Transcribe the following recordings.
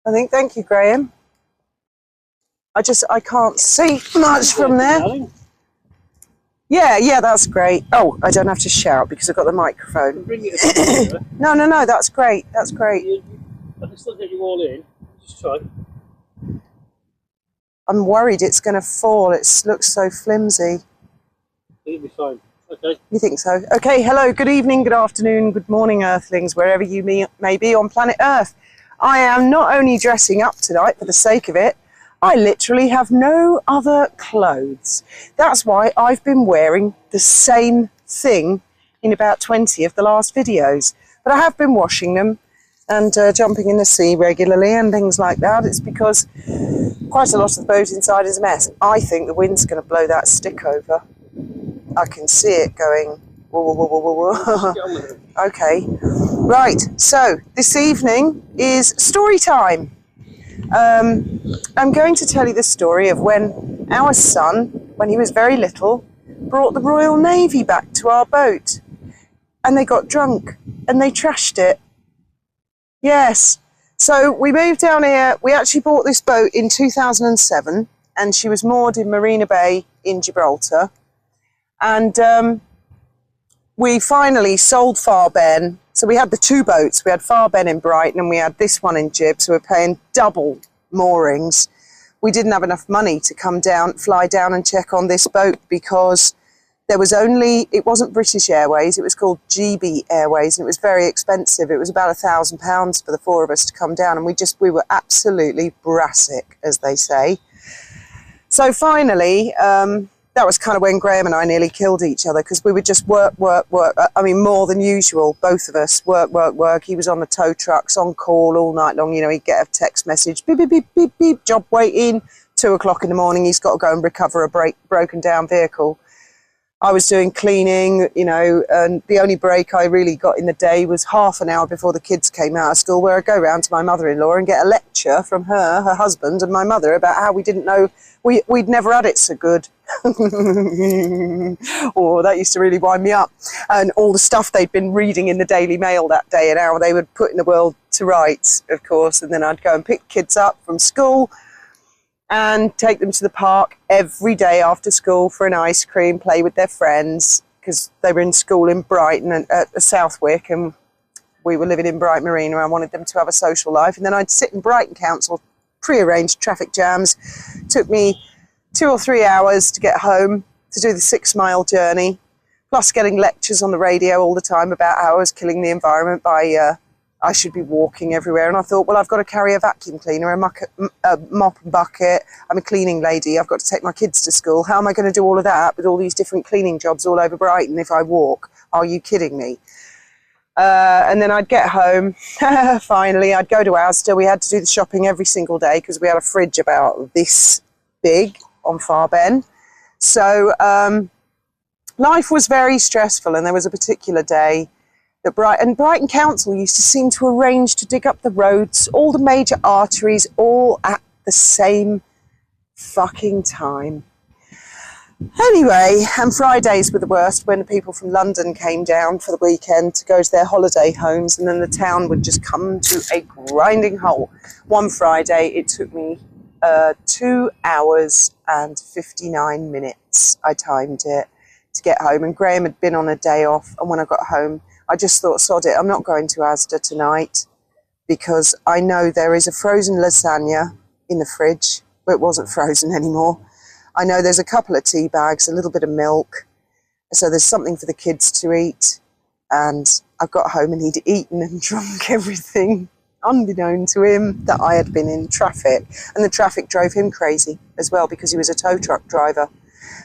I think. Thank you, Graham. I can't see much from there. Yeah, that's great. Oh, I don't have to shout because I've got the microphone. No, that's great. That's great. I can still get you all in. Just try. I'm worried it's going to fall. It looks so flimsy. It'll be fine. Okay. You think so? Okay, hello, good evening, good afternoon, good morning, Earthlings, wherever you may be on planet Earth. I am not only dressing up tonight for the sake of it, I literally have no other clothes. That's why I've been wearing the same thing in about 20 of the last videos. But I have been washing them and jumping in the sea regularly and things like that. It's because quite a lot of the boat inside is a mess. I think the wind's going to blow that stick over. I can see it going, whoa, whoa, whoa, whoa, whoa. Okay, right, so this evening is story time. I'm going to tell you the story of when our son, when he was very little, brought the Royal Navy back to our boat. And they got drunk and they trashed it. Yes, so we moved down here. We actually bought this boat in 2007 and she was moored in Marina Bay in Gibraltar. And we finally sold Farben. So we had the two boats. We had Farben in Brighton and we had this one in Gib. So we're paying double moorings. We didn't have enough money to fly down and check on this boat because there was it wasn't British Airways. It was called GB Airways and it was very expensive. It was about £1,000 for the four of us to come down. And we were absolutely brassic, as they say. So finally, that was kind of when Graham and I nearly killed each other because we would just work. I mean, more than usual, both of us, work. He was on the tow trucks, on call all night long. You know, he'd get a text message, beep, beep, beep, beep, beep, job waiting, 2 o'clock in the morning, he's got to go and recover a broken down vehicle. I was doing cleaning, you know, and the only break I really got in the day was half an hour before the kids came out of school where I'd go round to my mother-in-law and get a lecture from her husband and my mother about how we didn't know, we'd never had it so good. Oh, that used to really wind me up. And all the stuff they'd been reading in the Daily Mail that day and how they would put in the world to rights, of course. And then I'd go and pick kids up from school and take them to the park every day after school for an ice cream, play with their friends, because they were in school in Brighton and at Southwick, and we were living in Brighton Marina. I wanted them to have a social life. And then I'd sit in Brighton Council, pre-arranged traffic jams. It took me 2 or 3 hours to get home to do the 6-mile journey, plus getting lectures on the radio all the time about how I was killing the environment by I should be walking everywhere. And I thought, well, I've got to carry a vacuum cleaner, a mop and bucket. I'm a cleaning lady. I've got to take my kids to school. How am I going to do all of that with all these different cleaning jobs all over Brighton if I walk? Are you kidding me? And then I'd get home. Finally, I'd go to Asda. We had to do the shopping every single day because we had a fridge about this big on Farben. So life was very stressful, and there was a particular day that Brighton Council used to seem to arrange to dig up the roads, all the major arteries, all at the same fucking time. Anyway, and Fridays were the worst when the people from London came down for the weekend to go to their holiday homes, and then the town would just come to a grinding halt. One Friday, it took me 2 hours and 59 minutes, I timed it, to get home. And Graham had been on a day off, and when I got home, I just thought, sod it, I'm not going to Asda tonight because I know there is a frozen lasagna in the fridge, but it wasn't frozen anymore. I know there's a couple of tea bags, a little bit of milk, so there's something for the kids to eat. And I got home and he'd eaten and drunk everything, unbeknown to him that I had been in traffic. And the traffic drove him crazy as well because he was a tow truck driver.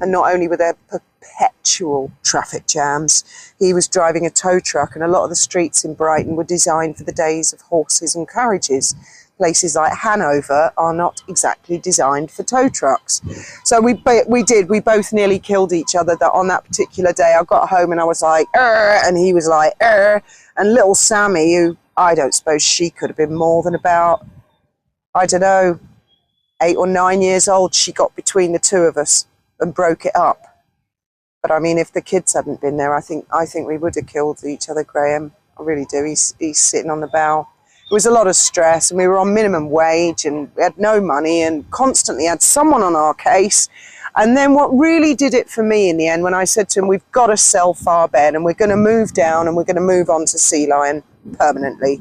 And not only were there perpetual traffic jams, he was driving a tow truck, and a lot of the streets in Brighton were designed for the days of horses and carriages. Places like Hanover are not exactly designed for tow trucks. So we both nearly killed each other on that particular day. I got home and I was like, and he was like, and little Sammy, who I don't suppose she could have been more than about, I don't know, 8 or 9 years old, she got between the two of us and broke it up. But I mean, if the kids hadn't been there, I think we would have killed each other, Graham. I really do. He's sitting on the bow. It was a lot of stress, and we were on minimum wage, and we had no money, and constantly had someone on our case. And then what really did it for me in the end, when I said to him, we've got to sell Farbed and we're going to move down and we're going to move on to Sea Lion permanently,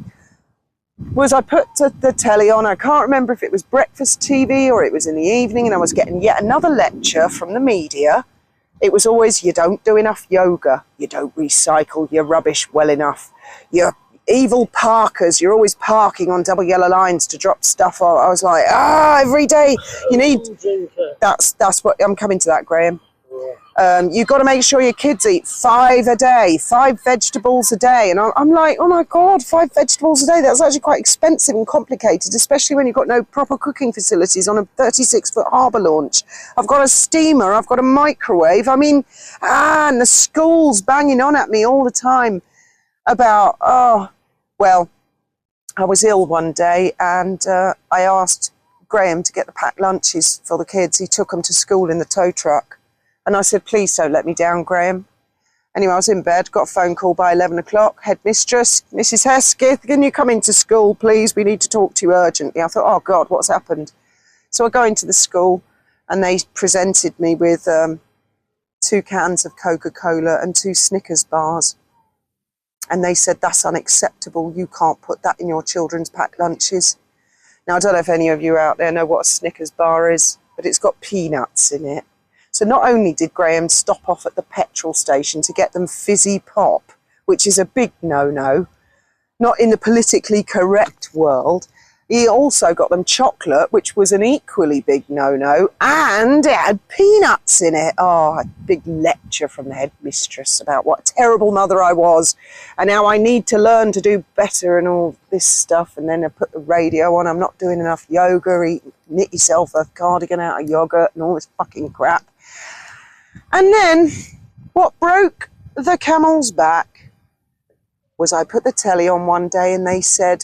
was I put the telly on. I can't remember if it was breakfast TV or it was in the evening, and I was getting yet another lecture from the media. It was always, you don't do enough yoga, you don't recycle your rubbish well enough, you're evil parkers, you're always parking on double yellow lines to drop stuff off. I was like, every day you need, that's what, I'm coming to that, Graham. You've got to make sure your kids eat 5 a day, 5 vegetables a day. And I'm like, oh my God, 5 vegetables a day. That's actually quite expensive and complicated, especially when you've got no proper cooking facilities on a 36-foot harbour launch. I've got a steamer, I've got a microwave. I mean, and the school's banging on at me all the time about, well, I was ill one day, and I asked Graham to get the packed lunches for the kids. He took them to school in the tow truck. And I said, please don't let me down, Graham. Anyway, I was in bed, got a phone call by 11 o'clock. Headmistress, Mrs. Hesketh, can you come into school, please? We need to talk to you urgently. I thought, oh God, what's happened? So I go into the school, and they presented me with 2 cans of Coca-Cola and 2 Snickers bars. And they said, that's unacceptable. You can't put that in your children's packed lunches. Now, I don't know if any of you out there know what a Snickers bar is, but it's got peanuts in it. So not only did Graham stop off at the petrol station to get them fizzy pop, which is a big no-no, not in the politically correct world, he also got them chocolate, which was an equally big no-no, and it had peanuts in it. Oh, a big lecture from the headmistress about what a terrible mother I was, and how I need to learn to do better and all this stuff. And then I put the radio on, I'm not doing enough yoga, knit yourself a cardigan out of yogurt and all this fucking crap. And then what broke the camel's back was I put the telly on one day, and they said,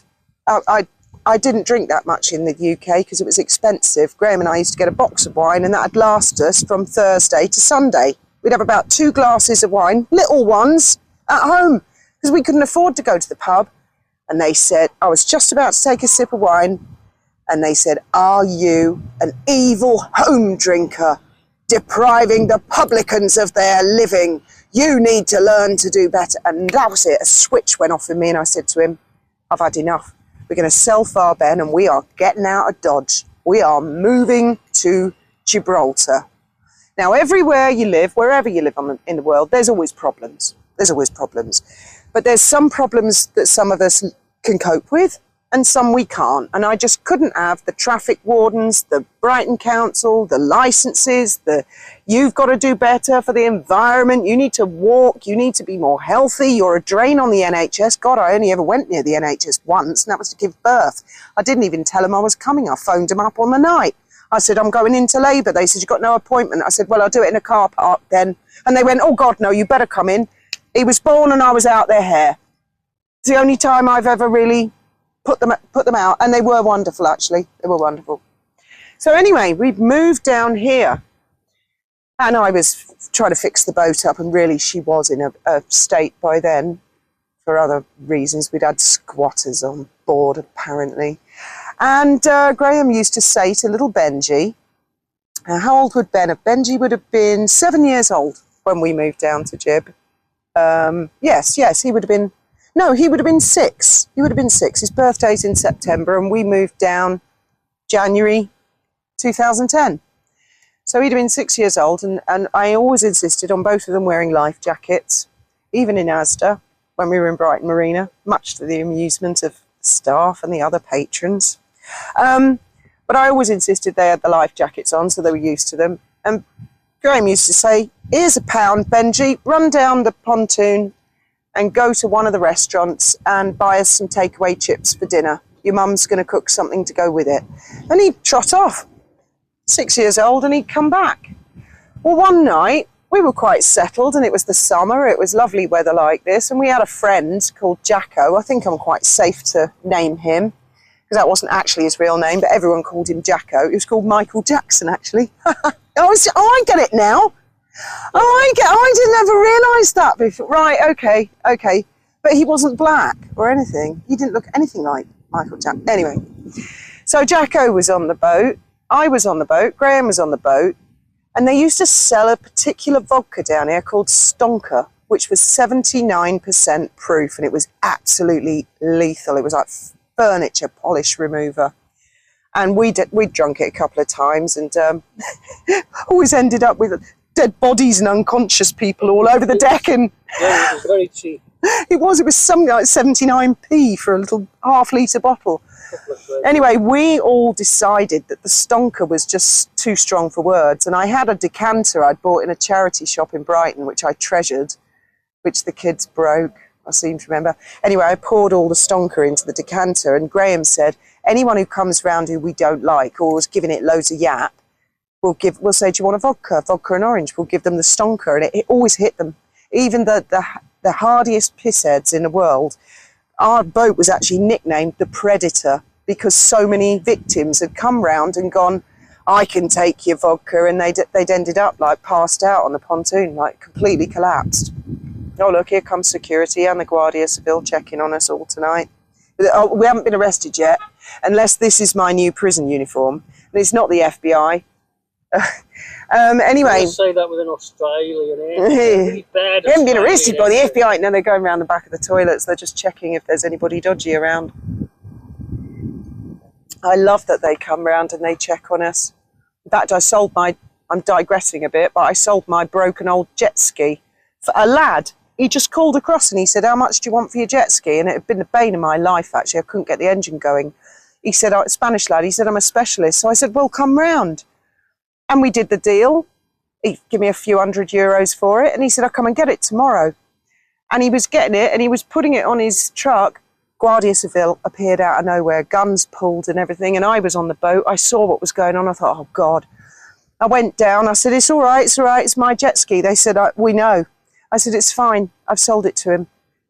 I didn't drink that much in the UK because it was expensive. Graham and I used to get a box of wine, and that'd last us from Thursday to Sunday. We'd have about 2 glasses of wine, little ones, at home, because we couldn't afford to go to the pub. And they said, I was just about to take a sip of wine, and they said, are you an evil home drinker, depriving the publicans of their living? You need to learn to do better. And that was it. A switch went off in me, and I said to him, I've had enough. We're going to sell Farbed, and we are getting out of Dodge. We are moving to Gibraltar. Now, everywhere you live, wherever you live in the world, there's always problems. There's always problems. But there's some problems that some of us can cope with, and some we can't. And I just couldn't have the traffic wardens, the Brighton Council, the licenses, you've got to do better for the environment, you need to walk, you need to be more healthy, you're a drain on the NHS. God, I only ever went near the NHS once, and that was to give birth. I didn't even tell them I was coming. I phoned them up on the night. I said, I'm going into labour. They said, you've got no appointment. I said, well, I'll do it in a car park then. And they went, oh God, no, you better come in. He was born and I was out their hair. It's the only time I've ever really put them out, and they were wonderful, actually. They were wonderful. So anyway, we've moved down here, and I was trying to fix the boat up, and really she was in a state by then for other reasons. We'd had squatters on board, apparently. And Graham used to say to little Benji, how old would Ben have? Benji would have been 7 years old when we moved down to Gib. Yes, he would have been. No, he would have been 6. He would have been 6. His birthday's in September, and we moved down January 2010. So he'd have been 6 years old, and I always insisted on both of them wearing life jackets, even in Asda, when we were in Brighton Marina, much to the amusement of staff and the other patrons. But I always insisted they had the life jackets on, so they were used to them. And Graham used to say, here's £1, Benji, run down the pontoon and go to one of the restaurants and buy us some takeaway chips for dinner. Your mum's going to cook something to go with it. And he'd trot off, 6 years old, and he'd come back. Well, one night, we were quite settled, and it was the summer. It was lovely weather like this, and we had a friend called Jacko. I think I'm quite safe to name him, because that wasn't actually his real name, but everyone called him Jacko. He was called Michael Jackson, actually. I get it now. I didn't ever realise that before. Right, okay. But he wasn't black or anything. He didn't look anything like Michael Jack. Anyway, so Jacko was on the boat, I was on the boat, Graham was on the boat, and they used to sell a particular vodka down here called Stonker, which was 79% proof, and it was absolutely lethal. It was like furniture polish remover. And we'd drunk it a couple of times, and always ended up with dead bodies and unconscious people all over the deck. And Yeah, it was very cheap. it was something like 79p for a little half-litre bottle. Anyway, we all decided that the Stonker was just too strong for words, and I had a decanter I'd bought in a charity shop in Brighton, which I treasured, which the kids broke, I seem to remember. Anyway, I poured all the Stonker into the decanter, and Graham said, anyone who comes round who we don't like or was giving it loads of yap, we'll say, do you want a vodka and orange? We'll give them the Stonker, and it always hit them. Even the hardiest pissheads in the world. Our boat was actually nicknamed the Predator because so many victims had come round and gone, I can take your vodka, and they'd ended up like passed out on the pontoon, like completely collapsed. Oh look, here comes security and the Guardia Civil checking on us all tonight. We haven't been arrested yet, unless this is my new prison uniform, and it's not the FBI. Anyway, You say that with an Australian really bad. We haven't been arrested by the FBI. No, they're going around the back of the toilets. They're just checking if there's anybody dodgy around. I love that they come round and they check on us. In fact, I'm digressing a bit, but I sold my broken old jet ski for a lad. He just called across and he said, how much do you want for your jet ski? And it had been the bane of my life, actually. I couldn't get the engine going. He said, oh, Spanish lad. He said, I'm a specialist. So I said, well, come round. And we did the deal. He gave me a few €100 for it. And he said, I'll come and get it tomorrow. And he was getting it and he was putting it on his truck. Guardia Civil appeared out of nowhere, guns pulled and everything. And I was on the boat. I saw what was going on. I thought, oh, God. I went down. I said, it's all right. It's all right. It's my jet ski. They said, we know. I said, it's fine. I've sold it to him.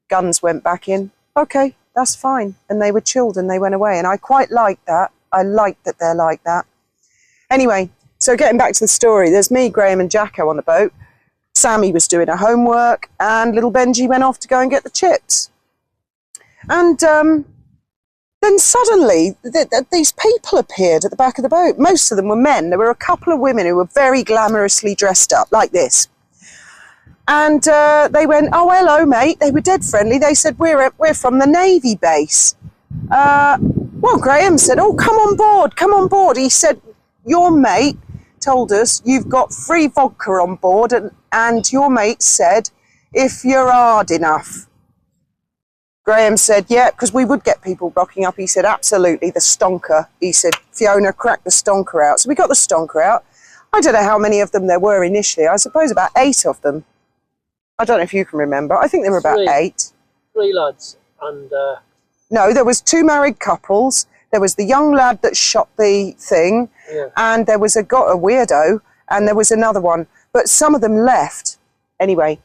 Guns went back in. Okay, that's fine. And they were chilled and they went away. And I quite liked that. I like that they're like that. Anyway, so getting back to the story, there's me, Graham and Jacko on the boat. Sammy was doing her homework and little Benji went off to go and get the chips. And then suddenly these people appeared at the back of the boat. Most of them were men. There were a couple of women who were very glamorously dressed up like this. And they went, oh, hello, mate. They were dead friendly. They said, we're from the Navy base. Well, Graham said, oh, come on board, come on board. He said, your mate told us you've got free vodka on board, and your mate said, if you're hard enough. Graham said, yeah, because we would get people rocking up. He said, absolutely, the Stonker. He said, Fiona, crack the Stonker out. So we got the Stonker out. I don't know how many of them there were initially. I suppose about 8 of them. I don't know if you can remember. I think there were about 8. 3 lads and... No, there was 2 married couples. There was the young lad that shot the thing, yeah. And there was a weirdo, and there was another one. But some of them left. Anyway,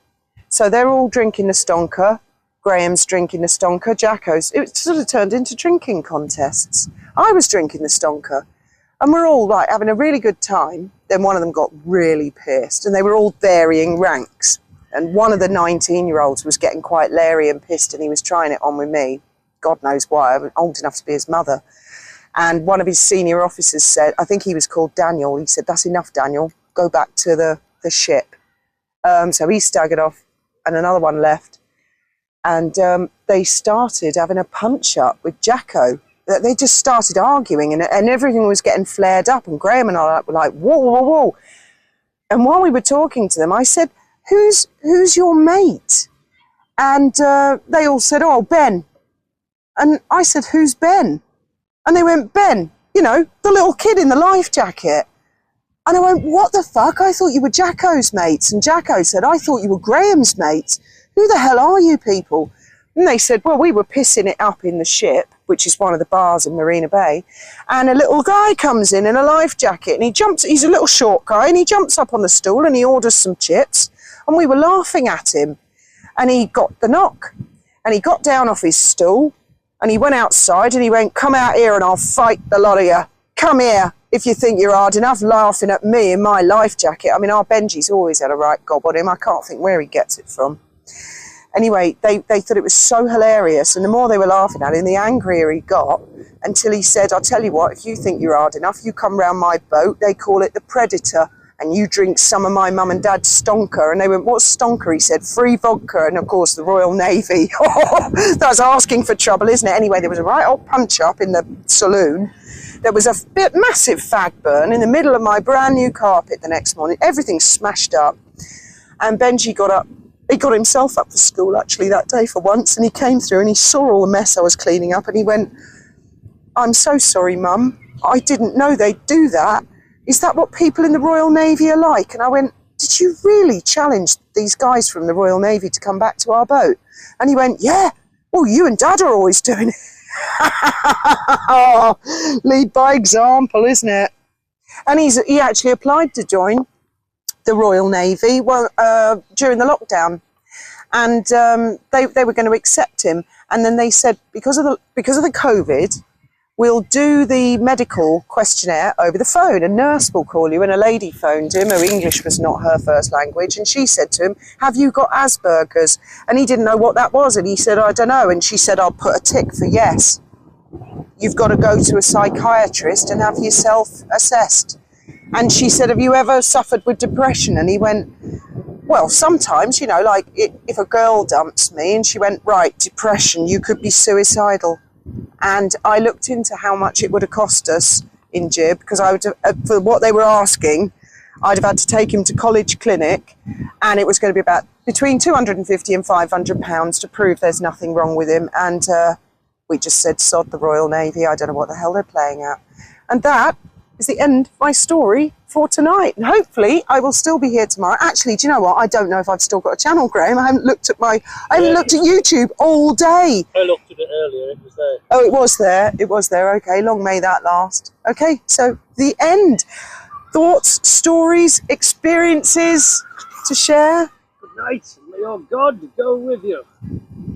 so they're all drinking the Stonker. Graham's drinking the Stonker. Jacko's. It sort of turned into drinking contests. I was drinking the Stonker. And we're all like having a really good time. Then one of them got really pissed, and they were all varying ranks. And one of the 19-year-olds was getting quite leery and pissed, and he was trying it on with me. God knows why. I'm old enough to be his mother. And one of his senior officers said, I think he was called Daniel. He said, that's enough, Daniel. Go back to the ship. So he staggered off, and another one left. And they started having a punch-up with Jacko. They just started arguing, and everything was getting flared up. And Graham and I were like, whoa, whoa, whoa. And while we were talking to them, I said, who's your mate? And they all said, oh, Ben. And I said, who's Ben? And they went, Ben, you know, the little kid in the life jacket. And I went, what the fuck? I thought you were Jacko's mates. And Jacko said, I thought you were Graham's mates. Who the hell are you people? And they said, well, we were pissing it up in the ship, which is one of the bars in Marina Bay. And a little guy comes in a life jacket, and he's a little short guy, and he jumps up on the stool and he orders some chips. And we were laughing at him. And he got the knock. And he got down off his stool. And he went outside and he went, come out here and I'll fight the lot of you. Come here if you think you're hard enough, laughing at me in my life jacket. I mean, our Benji's always had a right gob on him. I can't think where he gets it from. Anyway, they thought it was so hilarious, and the more they were laughing at him, the angrier he got, until he said, I'll tell you what, if you think you're hard enough, you come round my boat, they call it the Predator, and you drink some of my mum and dad's stonker. And they went, what's stonker? He said, free vodka, and of course the Royal Navy. That's asking for trouble, isn't it? Anyway, there was a right old punch-up in the saloon. There was a massive fag burn in the middle of my brand new carpet the next morning. Everything smashed up, and Benji got up. He got himself up for school, actually, that day for once, and he came through and he saw all the mess I was cleaning up, and he went, I'm so sorry, Mum. I didn't know they'd do that. Is that what people in the Royal Navy are like? And I went, did you really challenge these guys from the Royal Navy to come back to our boat? And he went, yeah. Well, you and Dad are always doing it. Oh, lead by example, isn't it? And he actually applied to join the Royal Navy during the lockdown, and they were going to accept him, and then they said because of the COVID, we'll do the medical questionnaire over the phone. A nurse will call you, and a lady phoned him. Her English was not her first language, and she said to him, have you got Asperger's? And he didn't know what that was, and he said, I don't know. And she said, I'll put a tick for yes. You've got to go to a psychiatrist and have yourself assessed. And she said, have you ever suffered with depression? And he went, well, sometimes, you know, like if a girl dumps me. And she went, right, depression, you could be suicidal. And I looked into how much it would have cost us in Gib, because I would have, for what they were asking, I'd have had to take him to college clinic, and it was going to be about between £250 and £500 to prove there's nothing wrong with him. And we just said, sod the Royal Navy, I don't know what the hell they're playing at. And that is the end of my story for tonight. And hopefully I will still be here tomorrow. Actually, do you know what? I don't know if I've still got a channel, Graham. I haven't looked at YouTube all day. I looked at it earlier, it was there. Oh, it was there. It was there. Okay, long may that last. Okay, so the end. Thoughts, stories, experiences to share? Good night, and may your God go with you.